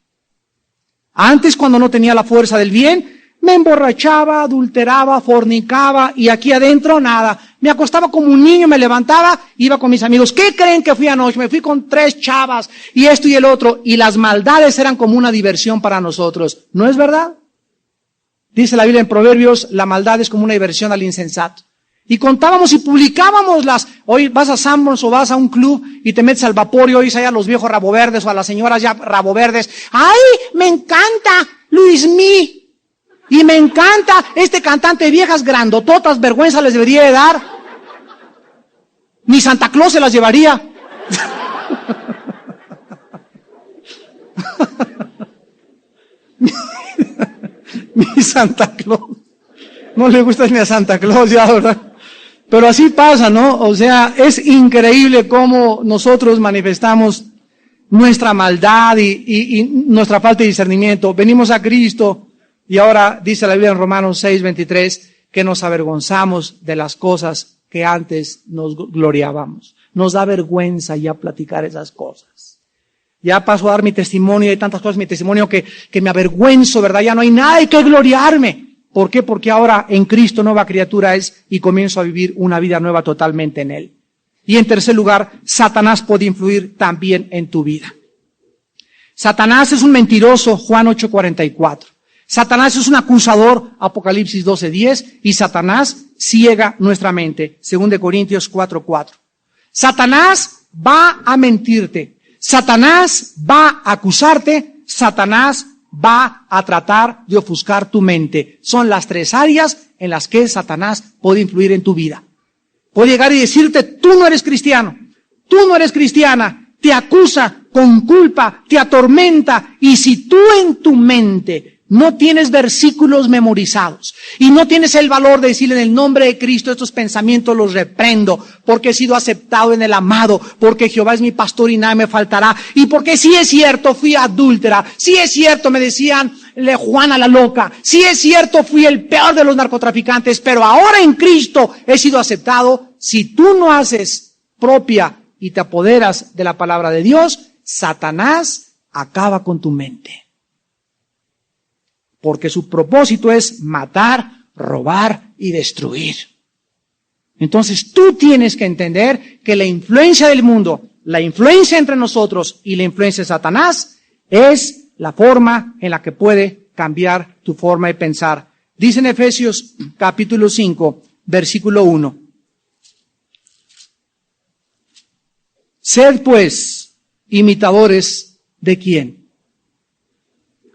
Antes, cuando no tenía la fuerza del bien, me emborrachaba, adulteraba, fornicaba y aquí adentro nada. Me acostaba como un niño, me levantaba, iba con mis amigos. ¿Qué creen que fui anoche? Me fui con 3 chavas y esto y el otro. Y las maldades eran como una diversión para nosotros. ¿No es verdad? Dice la Biblia en Proverbios, la maldad es como una diversión al insensato. Y contábamos y publicábamos hoy vas a Sanborns o vas a un club y te metes al vapor y oyes allá a los viejos rabo verdes o a las señoras ya rabo verdes. ¡Ay, me encanta Luismi! Y me encanta este cantante de viejas grandototas, vergüenza les debería de dar. Ni Santa Claus se las llevaría. Ni Santa Claus. No le gusta ni a Santa Claus ya, ¿verdad? Pero así pasa, ¿no? O sea, es increíble cómo nosotros manifestamos nuestra maldad y nuestra falta de discernimiento. Venimos a Cristo y ahora dice la Biblia en Romanos 6:23 que nos avergonzamos de las cosas que antes nos gloriábamos. Nos da vergüenza ya platicar esas cosas. Ya paso a dar mi testimonio, hay tantas cosas en mi testimonio que me avergüenzo, ¿verdad? Ya no hay nada de qué gloriarme. ¿Por qué? Porque ahora en Cristo nueva criatura es y comienzo a vivir una vida nueva totalmente en Él. Y en tercer lugar, Satanás puede influir también en tu vida. Satanás es un mentiroso, Juan 8:44. Satanás es un acusador, Apocalipsis 12:10. Y Satanás ciega nuestra mente, 2 Corintios 4:4. Satanás va a mentirte. Satanás va a acusarte. Satanás va a tratar de ofuscar tu mente. Son las 3 áreas en las que Satanás puede influir en tu vida. Puede llegar y decirte, tú no eres cristiano, tú no eres cristiana, te acusa con culpa, te atormenta, y si tú en tu mente no tienes versículos memorizados y no tienes el valor de decirle en el nombre de Cristo estos pensamientos los reprendo, porque he sido aceptado en el amado, porque Jehová es mi pastor y nada me faltará, y porque sí es cierto fui adúltera, sí es cierto me decían Juana la loca, sí es cierto fui el peor de los narcotraficantes, pero ahora en Cristo he sido aceptado. Si tú no haces propia y te apoderas de la palabra de Dios, Satanás acaba con tu mente. Porque su propósito es matar, robar y destruir. Entonces tú tienes que entender que la influencia del mundo, la influencia entre nosotros y la influencia de Satanás es la forma en la que puede cambiar tu forma de pensar. Dice en Efesios capítulo 5, versículo 1. Sed pues imitadores de ¿quién?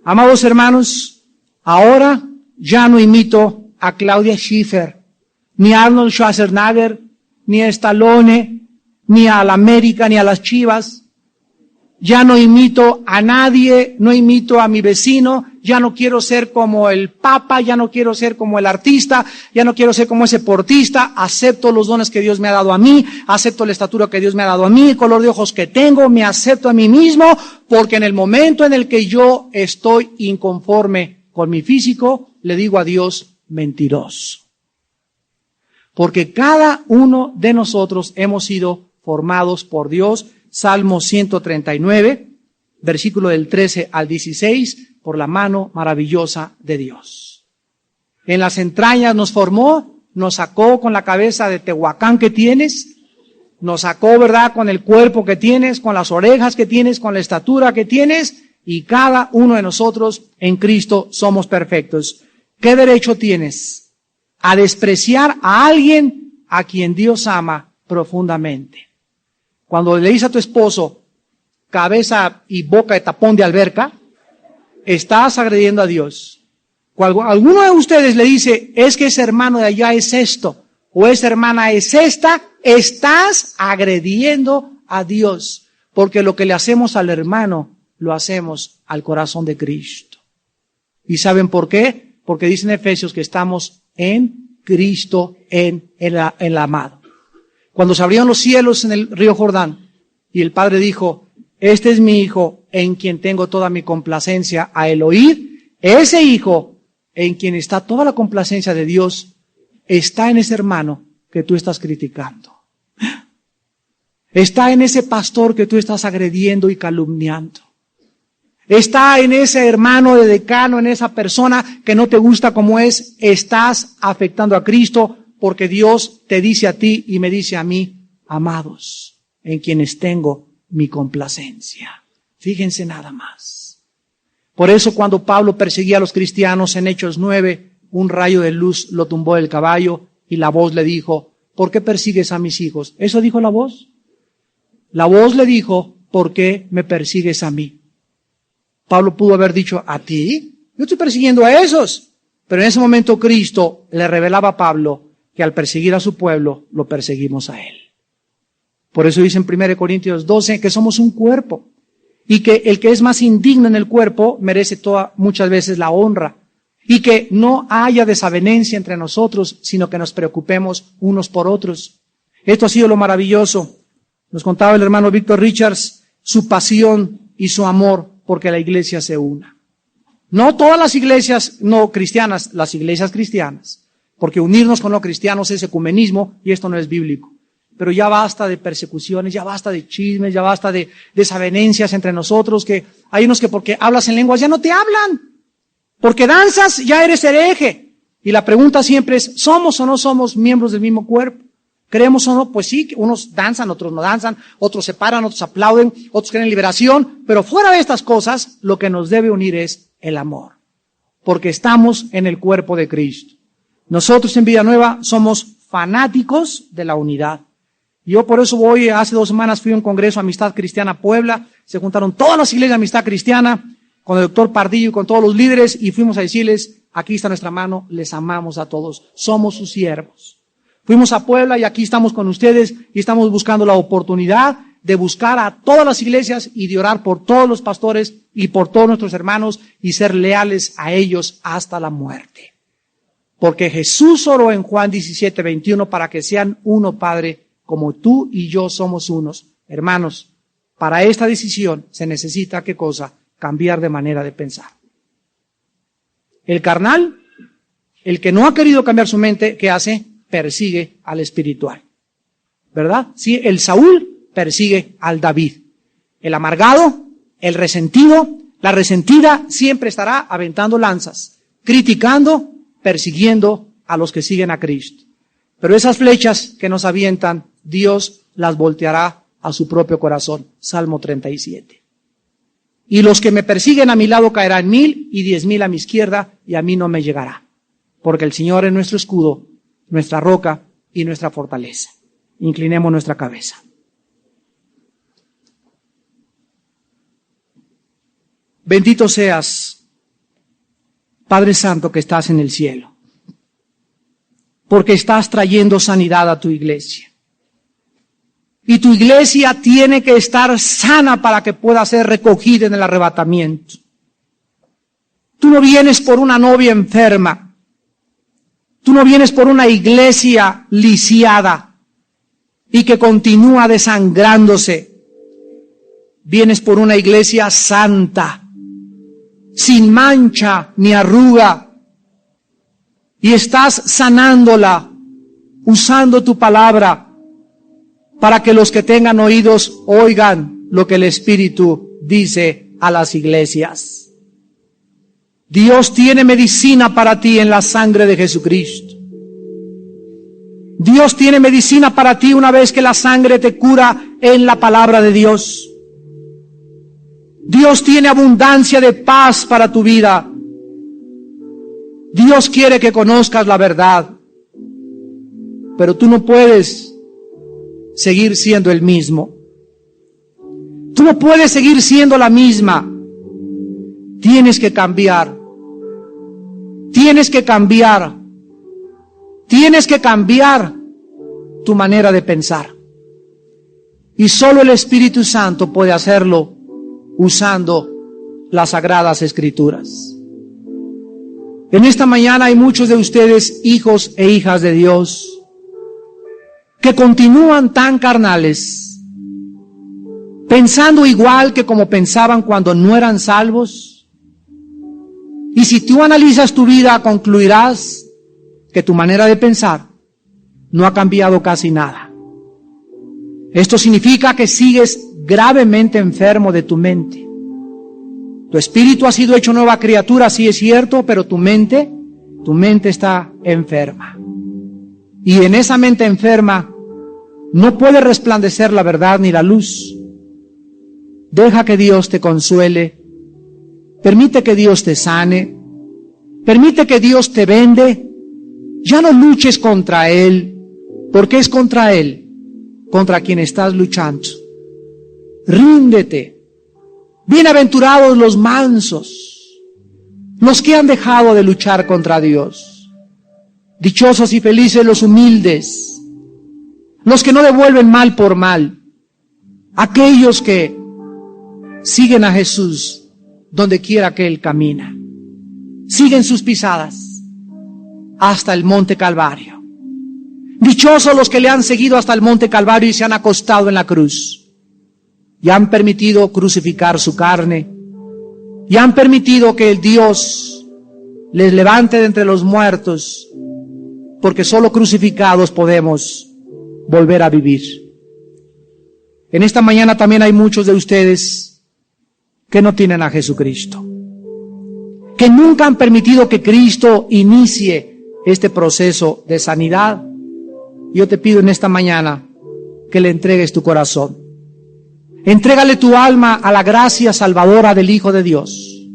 Amados hermanos, ahora ya no imito a Claudia Schiffer, ni a Arnold Schwarzenegger, ni a Stallone, ni a la América, ni a las Chivas. Ya no imito a nadie, no imito a mi vecino, ya no quiero ser como el Papa, ya no quiero ser como el artista, ya no quiero ser como ese deportista. Acepto los dones que Dios me ha dado a mí, acepto la estatura que Dios me ha dado a mí, el color de ojos que tengo, me acepto a mí mismo, porque en el momento en el que yo estoy inconforme con mi físico, le digo a Dios, mentiroso. Porque cada uno de nosotros hemos sido formados por Dios. Salmo 139, versículo del 13 al 16, por la mano maravillosa de Dios. En las entrañas nos formó, nos sacó con la cabeza de Tehuacán que tienes, nos sacó, ¿verdad?, con el cuerpo que tienes, con las orejas que tienes, con la estatura que tienes, y cada uno de nosotros en Cristo somos perfectos. ¿qué derecho tienes a despreciar a alguien a quien Dios ama profundamente? Cuando le dices a tu esposo, cabeza y boca de tapón de alberca, estás agrediendo a Dios. Cuando alguno de ustedes le dice, es que ese hermano de allá es esto, o esa hermana es esta, estás agrediendo a Dios. Porque lo que le hacemos al hermano, lo hacemos al corazón de Cristo. ¿Y saben por qué? Porque dice en Efesios que estamos en Cristo, en el amado. Cuando se abrieron los cielos en el río Jordán, y el Padre dijo, este es mi Hijo, en quien tengo toda mi complacencia, a el oír, ese Hijo, en quien está toda la complacencia de Dios, está en ese hermano que tú estás criticando. Está en ese pastor que tú estás agrediendo y calumniando. Está en ese hermano de decano, en esa persona que no te gusta como es. Estás afectando a Cristo porque Dios te dice a ti y me dice a mí, amados, en quienes tengo mi complacencia. Fíjense nada más. Por eso cuando Pablo perseguía a los cristianos en Hechos 9, un rayo de luz lo tumbó del caballo y la voz le dijo, ¿por qué persigues a mis hijos? ¿Eso dijo la voz? La voz le dijo, ¿por qué me persigues a mí? Pablo pudo haber dicho, ¿a ti? Yo estoy persiguiendo a esos. Pero en ese momento Cristo le revelaba a Pablo que al perseguir a su pueblo, lo perseguimos a él. Por eso dice en 1 Corintios 12 que somos un cuerpo y que el que es más indigno en el cuerpo merece muchas veces la honra y que no haya desavenencia entre nosotros, sino que nos preocupemos unos por otros. Esto ha sido lo maravilloso. Nos contaba el hermano Víctor Richards su pasión y su amor porque la iglesia se una. No todas las iglesias no cristianas, las iglesias cristianas, porque unirnos con los cristianos es ecumenismo y esto no es bíblico. Pero ya basta de persecuciones, ya basta de chismes, ya basta de desavenencias entre nosotros, que hay unos que porque hablas en lenguas ya no te hablan, porque danzas ya eres hereje. Y la pregunta siempre es, ¿somos o no somos miembros del mismo cuerpo? ¿Creemos o no? Pues sí, unos danzan, otros no danzan, otros se paran, otros aplauden, otros creen en liberación, pero fuera de estas cosas, lo que nos debe unir es el amor, porque estamos en el cuerpo de Cristo. Nosotros en Villanueva somos fanáticos de la unidad. Yo por eso hace 2 semanas fui a un congreso Amistad Cristiana Puebla, se juntaron todas las iglesias de Amistad Cristiana, con el doctor Pardillo y con todos los líderes, y fuimos a decirles, aquí está nuestra mano, les amamos a todos, somos sus siervos. Fuimos a Puebla y aquí estamos con ustedes y estamos buscando la oportunidad de buscar a todas las iglesias y de orar por todos los pastores y por todos nuestros hermanos y ser leales a ellos hasta la muerte. Porque Jesús oró en Juan 17:21 para que sean uno, Padre, como tú y yo somos unos. Hermanos, para esta decisión se necesita, ¿qué cosa? Cambiar de manera de pensar. El carnal, el que no ha querido cambiar su mente, ¿qué hace? Persigue al espiritual. ¿Verdad? Sí, el Saúl persigue al David. El amargado, el resentido, la resentida siempre estará aventando lanzas, criticando, persiguiendo a los que siguen a Cristo. Pero esas flechas que nos avientan, Dios las volteará a su propio corazón. Salmo 37. Y los que me persiguen a mi lado caerán 1000 y 10,000 a mi izquierda y a mí no me llegará. Porque el Señor es nuestro escudo, nuestra roca y nuestra fortaleza. Inclinemos nuestra cabeza. Bendito seas, Padre Santo, que estás en el cielo, porque estás trayendo sanidad a tu iglesia. Y tu iglesia tiene que estar sana para que pueda ser recogida en el arrebatamiento. Tú no vienes por una novia enferma. Tú no vienes por una iglesia lisiada y que continúa desangrándose. Vienes por una iglesia santa, sin mancha ni arruga. Y estás sanándola, usando tu palabra, para que los que tengan oídos oigan lo que el Espíritu dice a las iglesias. Dios tiene medicina para ti en la sangre de Jesucristo. Dios tiene medicina para ti una vez que la sangre te cura en la palabra de Dios. Dios tiene abundancia de paz para tu vida. Dios quiere que conozcas la verdad, pero tú no puedes seguir siendo el mismo. Tú no puedes seguir siendo la misma. Tienes que cambiar. Tienes que cambiar. Tienes que cambiar tu manera de pensar. Y solo el Espíritu Santo puede hacerlo usando las Sagradas Escrituras. En esta mañana hay muchos de ustedes, hijos e hijas de Dios, que continúan tan carnales, pensando igual que como pensaban cuando no eran salvos. Y si tú analizas tu vida, concluirás que tu manera de pensar no ha cambiado casi nada. Esto significa que sigues gravemente enfermo de tu mente. Tu espíritu ha sido hecho nueva criatura, sí es cierto, pero tu mente está enferma. Y en esa mente enferma no puede resplandecer la verdad ni la luz. Deja que Dios te consuele. Permite que Dios te sane. Permite que Dios te vende. Ya no luches contra Él, porque es contra Él contra quien estás luchando. Ríndete. Bienaventurados los mansos, los que han dejado de luchar contra Dios. Dichosos y felices los humildes, los que no devuelven mal por mal, aquellos que siguen a Jesús donde quiera que Él camina, siguen sus pisadas hasta el monte Calvario. Dichosos los que le han seguido hasta el monte Calvario y se han acostado en la cruz. Y han permitido crucificar su carne. Y han permitido que el Dios les levante de entre los muertos. Porque solo crucificados podemos volver a vivir. En esta mañana también hay muchos de ustedes que no tienen a Jesucristo. Que nunca han permitido que Cristo inicie este proceso de sanidad. Yo te pido en esta mañana que le entregues tu corazón. Entrégale tu alma a la gracia salvadora del Hijo de Dios.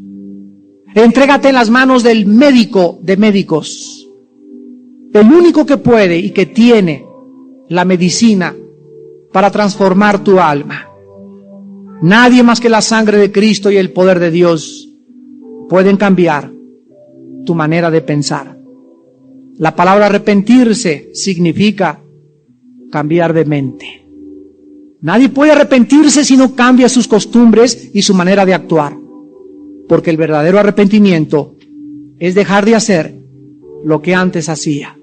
Entrégate en las manos del médico de médicos, el único que puede y que tiene la medicina para transformar tu alma. Nadie más que la sangre de Cristo y el poder de Dios pueden cambiar tu manera de pensar. La palabra arrepentirse significa cambiar de mente. Nadie puede arrepentirse si no cambia sus costumbres y su manera de actuar. Porque el verdadero arrepentimiento es dejar de hacer lo que antes hacía.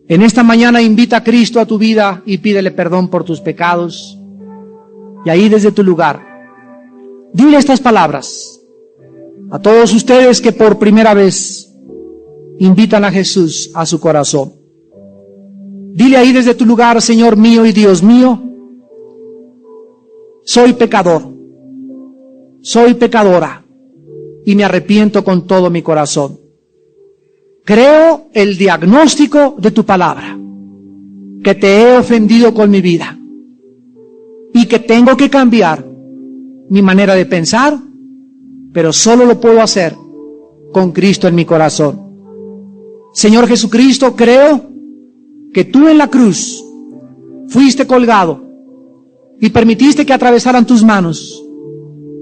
En esta mañana invita a Cristo a tu vida y pídele perdón por tus pecados. Y ahí desde tu lugar, dile estas palabras a todos ustedes que por primera vez invitan a Jesús a su corazón. Dile ahí desde tu lugar: Señor mío y Dios mío, soy pecador, soy pecadora y me arrepiento con todo mi corazón. Creo el diagnóstico de tu palabra, que te he ofendido con mi vida y que tengo que cambiar mi manera de pensar, pero solo lo puedo hacer con Cristo en mi corazón. Señor Jesucristo, creo que tú en la cruz fuiste colgado y permitiste que atravesaran tus manos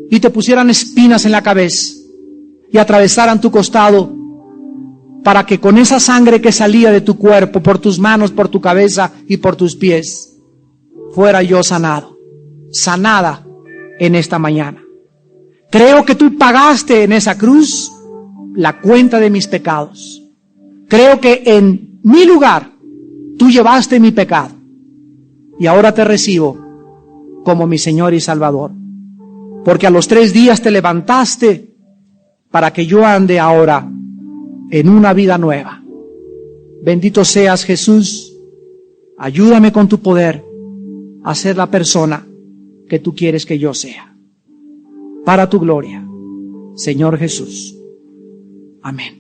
y te pusieran espinas en la cabeza y atravesaran tu costado, para que con esa sangre que salía de tu cuerpo, por tus manos, por tu cabeza y por tus pies, fuera yo sanado, sanada en esta mañana. Creo que tú pagaste en esa cruz la cuenta de mis pecados. Creo que en mi lugar tú llevaste mi pecado y ahora te recibo como mi Señor y Salvador, porque a los 3 días te levantaste para que yo ande ahora en una vida nueva. Bendito seas, Jesús. Ayúdame con tu poder a ser la persona que tú quieres que yo sea, para tu gloria, Señor Jesús. Amén.